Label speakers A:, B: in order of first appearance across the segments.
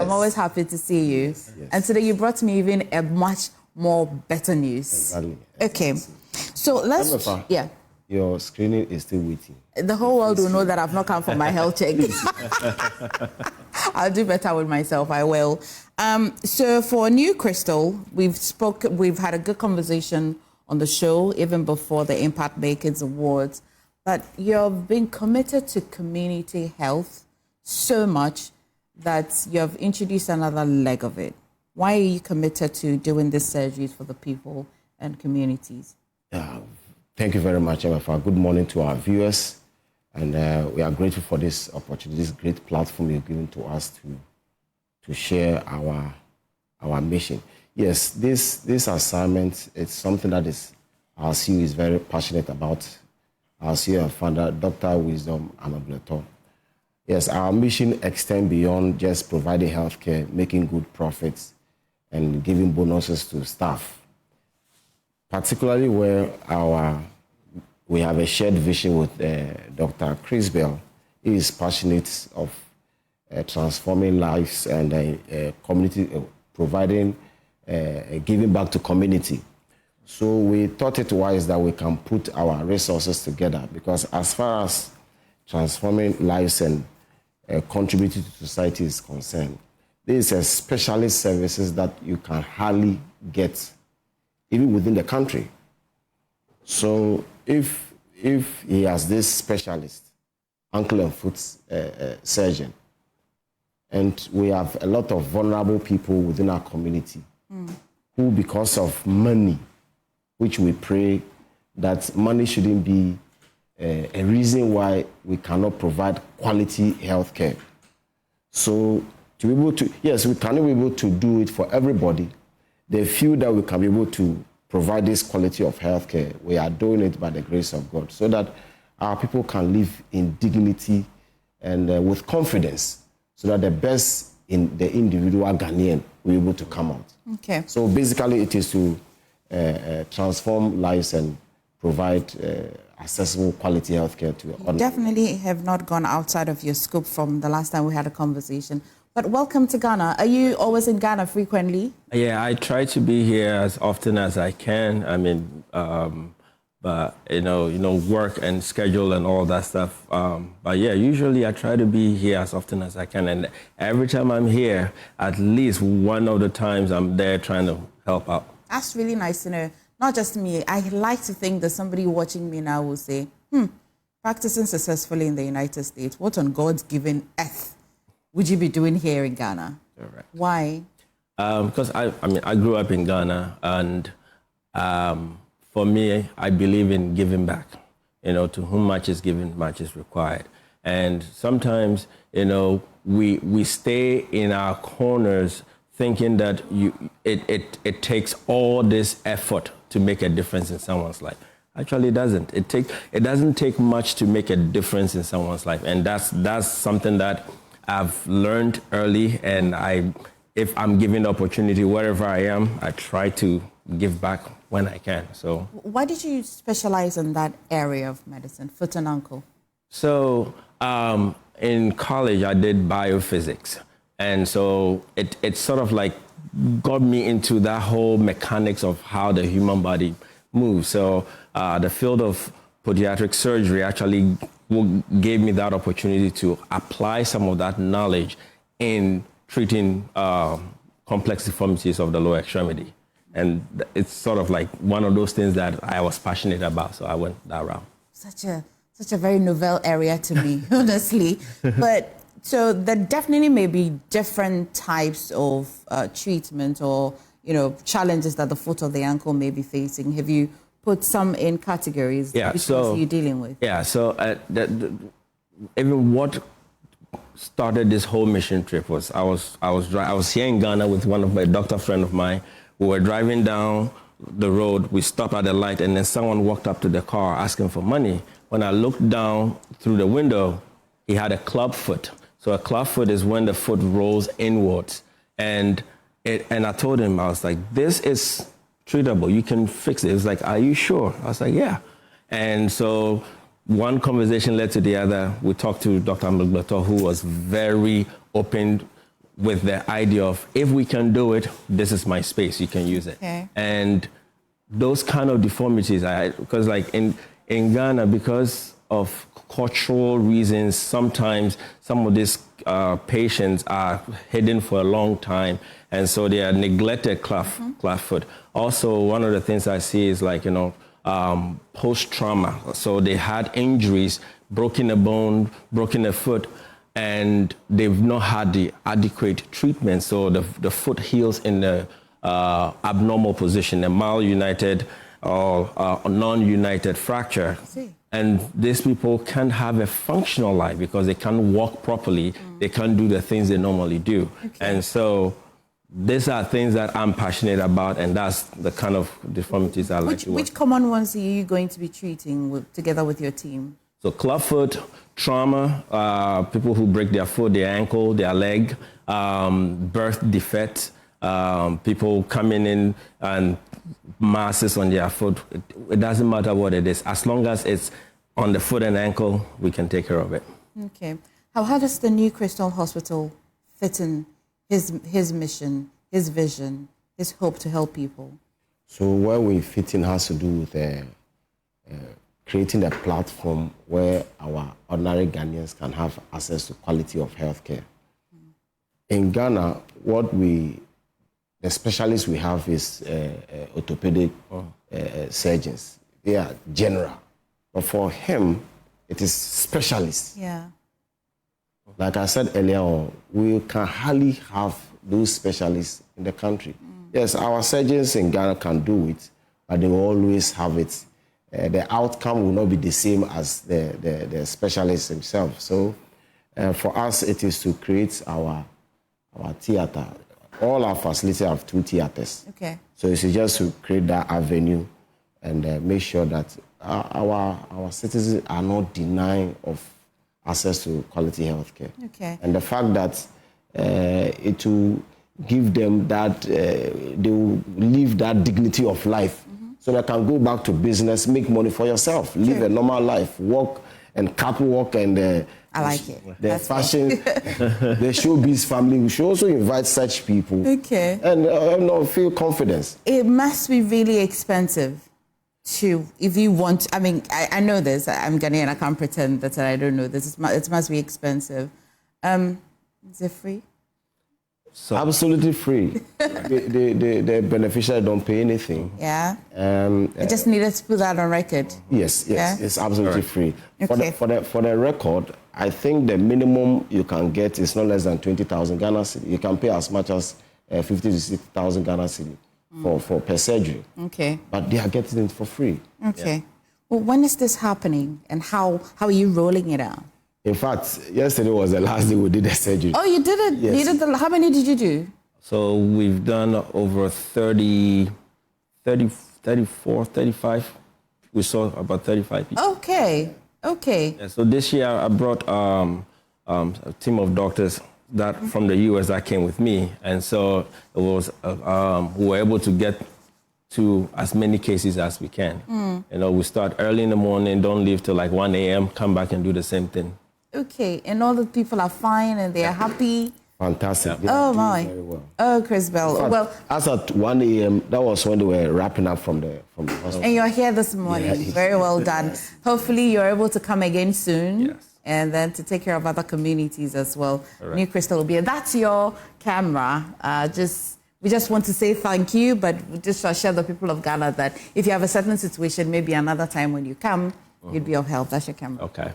A: I'm always happy to see you. Yes. And today you brought me even a much more better news.
B: Exactly.
A: Okay. So let's...
B: Emefa,
A: yeah.
B: Your screening is still waiting.
A: The whole world will know that I've not come for my health check. I'll do better with myself, I will. So for New Crystal, we've had a good conversation on the show, even before the Impact Makers Awards, but you've been committed to community health so much that you have introduced another leg of it. Why are you committed to doing these surgeries for the people and communities?
B: Thank you very much, Emefa. Good morning to our viewers. And we are grateful for this opportunity, this great platform you've given to us to share our mission. Yes, this assignment, it's something that our CEO is very passionate about. Our CEO and founder, Dr. Wisdom Amableto. Yes, our mission extends beyond just providing healthcare, making good profits, and giving bonuses to staff. Particularly where we have a shared vision with Dr. Chris Bell. He is passionate of transforming lives and community, providing, giving back to community. So we thought it wise that we can put our resources together, because as far as transforming lives and contributing to society is concerned, this is a specialist services that you can hardly get even within the country. So if he has this specialist, ankle and foot surgeon, and we have a lot of vulnerable people within our community who, because of money, which we pray that money shouldn't be a reason why we cannot provide quality health care. So to be able to, yes, we cannot be able to do it for everybody. The few that we can be able to provide this quality of healthcare, we are doing it by the grace of God, so that our people can live in dignity and with confidence, so that the best in the individual Ghanaian will be able to come out.
A: Okay.
B: So basically, it is to transform lives and provide accessible quality healthcare to all.
A: Definitely have not gone outside of your scope from the last time we had a conversation. But welcome to Ghana. Are you always in Ghana frequently?
C: Yeah, I try to be here as often as I can. I mean, but you know, work and schedule and all that stuff. But yeah, usually I try to be here as often as I can. And every time I'm here, at least one of the times I'm there trying to help out.
A: That's really nice to know. Not just me. I like to think that somebody watching me now will say, practicing successfully in the United States, what on God's given earth would you be doing here in Ghana?
C: Correct.
A: Why?
C: Because I grew up in Ghana, and for me, I believe in giving back. You know, to whom much is given, much is required. And sometimes, you know, we stay in our corners thinking that it takes all this effort to make a difference in someone's life. Actually, it doesn't. It doesn't take much to make a difference in someone's life, and that's something that I've learned early. And if I'm given the opportunity wherever I am, I try to give back when I can. So,
A: why did you specialize in that area of medicine, foot and ankle?
C: So in college, I did biophysics. And so it sort of like got me into that whole mechanics of how the human body moves. So the field of podiatric surgery actually gave me that opportunity to apply some of that knowledge in treating complex deformities of the lower extremity. And it's sort of like one of those things that I was passionate about, so I went that route.
A: Such a very novel area to me, honestly. But so there definitely may be different types of treatment or, you know, challenges that the foot or the ankle may be facing. Have you put some in categories?
C: Yeah,
A: which
C: so
A: ones are you dealing with?
C: Yeah, so even what started this whole mission trip was I was here in Ghana with a doctor friend of mine. We were driving down the road. We stopped at a light, and then someone walked up to the car asking for money. When I looked down through the window, he had a club foot. So a club foot is when the foot rolls inwards. And I told him, I was like, this is treatable. You can fix it. He was like, are you sure? I was like, yeah. And so one conversation led to the other. We talked to Dr. Amagbato, who was very open with the idea of, if we can do it, this is my space, you can use it.
A: Okay.
C: And those kind of deformities, because like in Ghana, because of cultural reasons, sometimes some of these patients are hidden for a long time, and so they are neglected clubfoot. Also, one of the things I see is like, post-trauma. So they had injuries, broken a bone, broken a foot, and they've not had the adequate treatment. So the foot heals in the abnormal position, a malunited or non-united fracture. And these people can't have a functional life because they can't walk properly. They can't do the things they normally do. Okay. And so these are things that I'm passionate about, and that's the kind of deformities I like to work.
A: Which common ones are you going to be treating together with your team?
C: So clubfoot, trauma, people who break their foot, their ankle, their leg, birth defects, people coming in and masses on their foot. It doesn't matter what it is. As long as it's on the foot and ankle, we can take care of it.
A: Okay. How does the New Crystal Hospital fit in his mission, his vision, his hope to help people?
B: So where we fit in has to do with creating a platform where our ordinary Ghanaians can have access to quality of healthcare. In Ghana, the specialists we have is orthopedic surgeons. They are general. But for him, it is specialists.
A: Yeah.
B: Like I said earlier on, we can hardly have those specialists in the country. Yes, our surgeons in Ghana can do it, but they will always have it. The outcome will not be the same as the specialist himself. So for us, it is to create our theater. All our facilities have 2 theaters. Okay. So it's just to create that avenue and make sure that our citizens are not denying of access to quality healthcare. Okay. And the fact that it will give them that, they will live that dignity of life. So they can go back to business, make money for yourself, live a normal life, work and catwalk and
A: I like it.
B: The That's fashion, the showbiz family. We should also invite such people. Okay. And feel confidence.
A: It must be really expensive if you want. I mean, I know this. I'm Ghanaian. I can't pretend that I don't know this. It must be expensive. Is it free?
B: So, absolutely free. The beneficiary don't pay anything.
A: Yeah. I just needed to put that on record.
B: Yes, yeah? It's absolutely free. Okay. For the record, I think the minimum you can get is not less than 20,000 Ghana cedi. You can pay as much as 50 to 60,000 Ghana cedi for per surgery. Okay. But they are getting it for free.
A: Okay. Yeah. Well, when is this happening, and how are you rolling it out?
B: In fact, yesterday was the last day we did the surgery.
A: Oh, you did it?
B: Yes.
A: You did how many did you do?
C: So we've done over 30, 34, 35. We saw about 35 people.
A: Okay, okay.
C: Yeah, so this year I brought a team of doctors from the US that came with me. And so it was, we were able to get to as many cases as we can. We start early in the morning, don't leave till like 1 a.m., come back and do the same thing.
A: Okay, and all the people are fine and they are happy?
B: Fantastic.
A: Yeah. Oh, my. Very well. Oh, Chris Bell.
B: Fact, well, as at 1 a.m., that was when they were wrapping up from the hospital.
A: And you're here this morning. Yeah. Very well done. Hopefully, you're able to come again soon. Yes. And then to take care of other communities as well. Right. New Crystal will be here. That's your camera. We just want to say thank you, but we just assure the people of Ghana that if you have a certain situation, maybe another time when you come, you'd be of help. That's your camera.
C: Okay.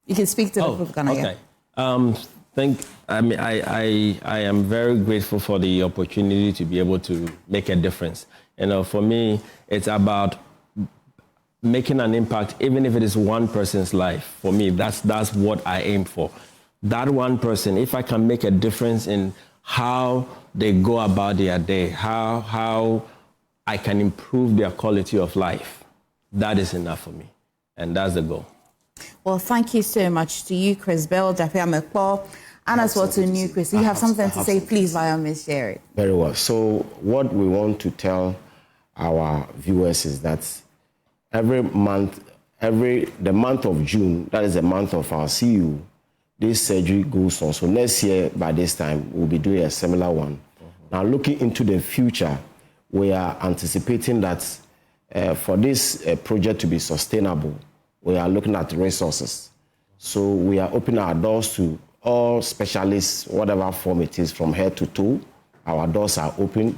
A: You can speak to the people of Ghana.
C: Okay. I am very grateful for the opportunity to be able to make a difference. For me, it's about making an impact, even if it is one person's life. For me, that's what I aim for. That one person, if I can make a difference in how they go about their day, how I can improve their quality of life, that is enough for me. And that's the goal.
A: Well, thank you so much to you, Chris Bell, Emefa, and as well to New Chris. You have something to say, please, by all means, share it.
B: Very well. So what we want to tell our viewers is that every month, the month of June, that is the month of our CU, this surgery goes on. So next year, by this time, we'll be doing a similar one. Now, looking into the future, we are anticipating that for this project to be sustainable, we are looking at resources. So we are opening our doors to all specialists, whatever form it is, from head to toe. Our doors are open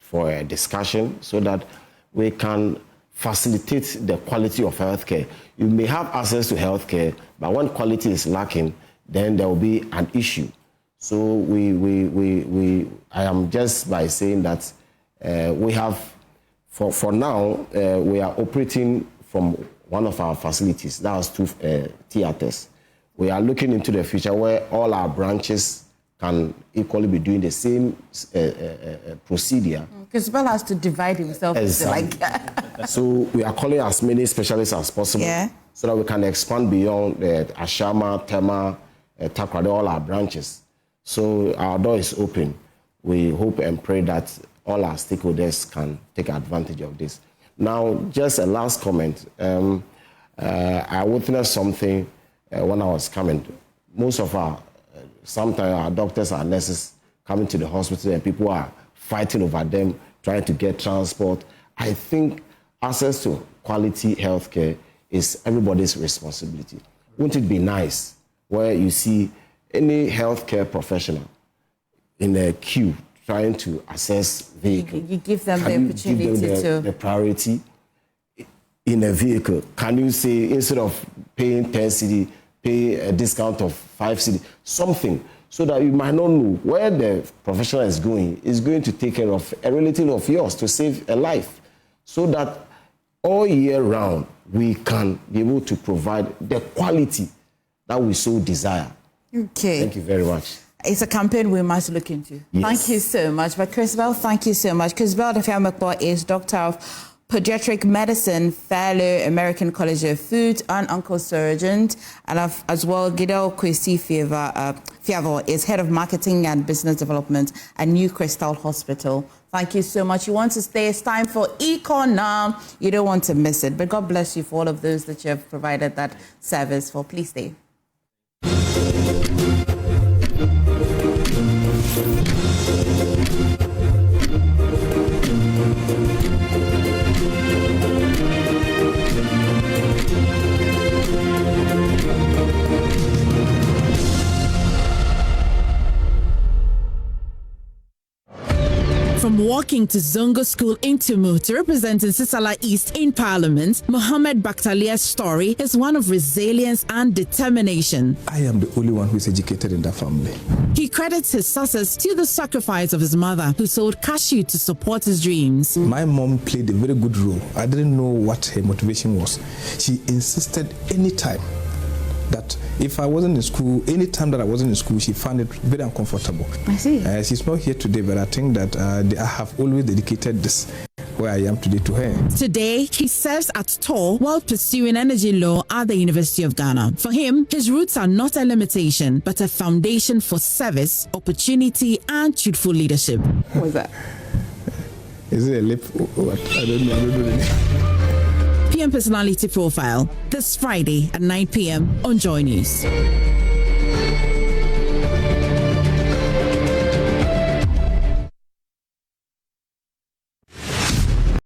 B: for a discussion so that we can facilitate the quality of healthcare. You may have access to healthcare, but when quality is lacking, then there will be an issue. So I am just by saying that we have, for now, we are operating from one of our facilities. That's 2 theaters. We are looking into the future where all our branches can equally be doing the same procedure.
A: Because Bell has to divide himself.
B: Exactly. So we are calling as many specialists as possible so that we can expand beyond Ashama, Tema, Takrade, all our branches. So our door is open. We hope and pray that all our stakeholders can take advantage of this. Now, just a last comment. I witnessed something when I was coming. Most of sometimes our doctors and nurses coming to the hospital and people are fighting over them, trying to get transport. I think access to quality healthcare is everybody's responsibility. Wouldn't it be nice where you see any healthcare professional in a queue trying to access vehicle?
A: You give them the opportunity to...
B: the priority in a vehicle. Can you say, instead of paying 10 cedi, pay a discount of 5 cedi, something, so that you might not know where the professional is going to take care of a relative of yours to save a life, so that all year round we can be able to provide the quality that we so desire.
A: Okay.
B: Thank you very much.
A: It's a campaign we must look into.
B: Yes.
A: Thank you so much. But Chris Bell, thank you so much. Chris Bell is Doctor of Pediatric Medicine, Fellow, American College of Food and Uncle Surgeon, and as well, Gidel Kwesi Fiavo is Head of Marketing and Business Development at New Crystal Hospital. Thank you so much. You want to stay? It's time for Econ now. You don't want to miss it. But God bless you for all of those that you have provided that service for. Please stay.
D: From walking to Zongo School in Tumu to representing Sisala East in Parliament, Mohammed Baktalia's story is one of resilience and determination.
E: I am the only one who is educated in that family.
D: He credits his success to the sacrifice of his mother, who sold cashew to support his dreams.
E: My mom played a very good role. I didn't know what her motivation was. She insisted anytime that if I wasn't in school, any time that I wasn't in school, she found it very uncomfortable.
A: I see.
E: She's not here today, but I think that I have always dedicated this where I am today to her.
D: Today, he serves at TOR while pursuing energy law at the University of Ghana. For him, his roots are not a limitation, but a foundation for service, opportunity, and truthful leadership.
A: What was that?
E: Is it a lip? What? I don't know.
D: PM Personality Profile, this Friday at 9 p.m. on JoyNews.